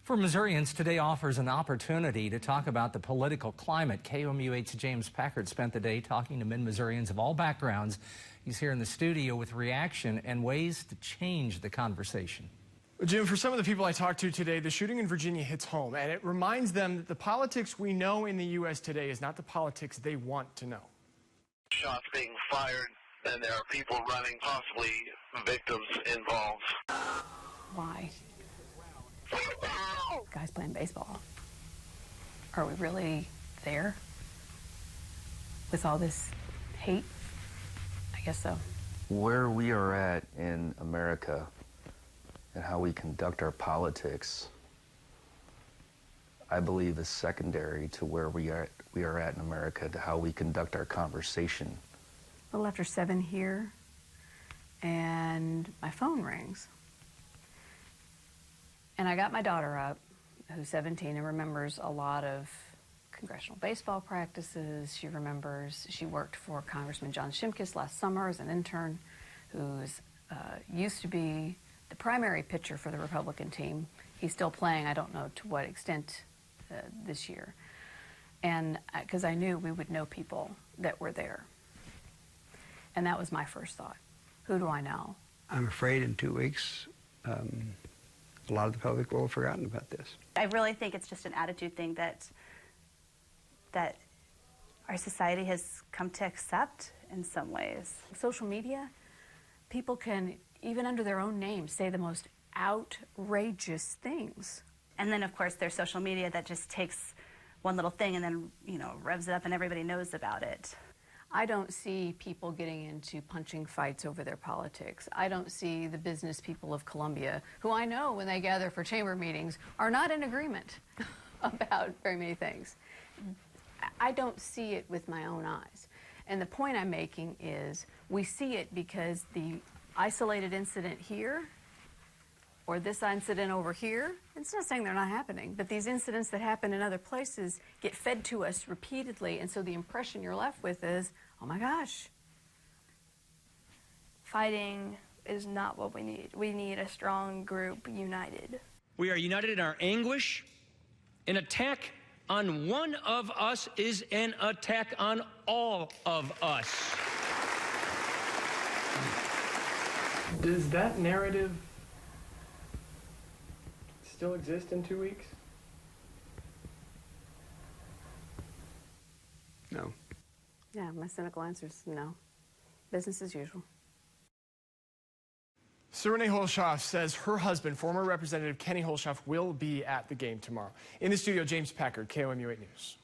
For Missourians, today offers an opportunity to talk about the political climate. KOMU8's James Packard spent the day talking to Mid-Missourians of all backgrounds. He's here in the studio with reaction and ways to change the conversation. Jim, for some of the people I talked to today, the shooting in Virginia hits home, and it reminds them that the politics we know in the U.S. today is not the politics they want to know. Shots being fired, and there are people running, possibly victims involved. Why? Guys playing baseball. Are we really there with all this hate? I guess so. Where we are at in America and how we conduct our politics, I believe is secondary to where we are at in America, to how we conduct our conversation. A little after 7 here, and my phone rings. And I got my daughter up, who's 17 and remembers a lot of congressional baseball practices. She remembers she worked for Congressman John Shimkus last summer as an intern, who's used to be the primary pitcher for the Republican team. He's still playing, I don't know to what extent this year. And because I knew we would know people that were there. And that was my first thought. Who do I know? I'm afraid in 2 weeks, a lot of the public will have forgotten about this. I really think it's just an attitude thing that our society has come to accept in some ways. Social media, people can, even under their own name, say the most outrageous things. And then, of course, there's social media that just takes one little thing and then, revs it up and everybody knows about it. I don't see people getting into punching fights over their politics. I don't see the business people of Columbia, who I know when they gather for chamber meetings are not in agreement about very many things. I don't see it with my own eyes. And the point I'm making is we see it because the isolated incident here or this incident over here, it's not saying they're not happening, but these incidents that happen in other places get fed to us repeatedly, and so the impression you're left with is, oh my gosh. Fighting is not what we need. We need a strong group united. We are united in our anguish. An attack on one of us is an attack on all of us. Does that narrative still exist in 2 weeks? No. Yeah, my cynical answer is no. Business as usual. Serene Holshoff says her husband, former Representative Kenny Holshoff, will be at the game tomorrow. In the studio, James Packard, KOMU8 News.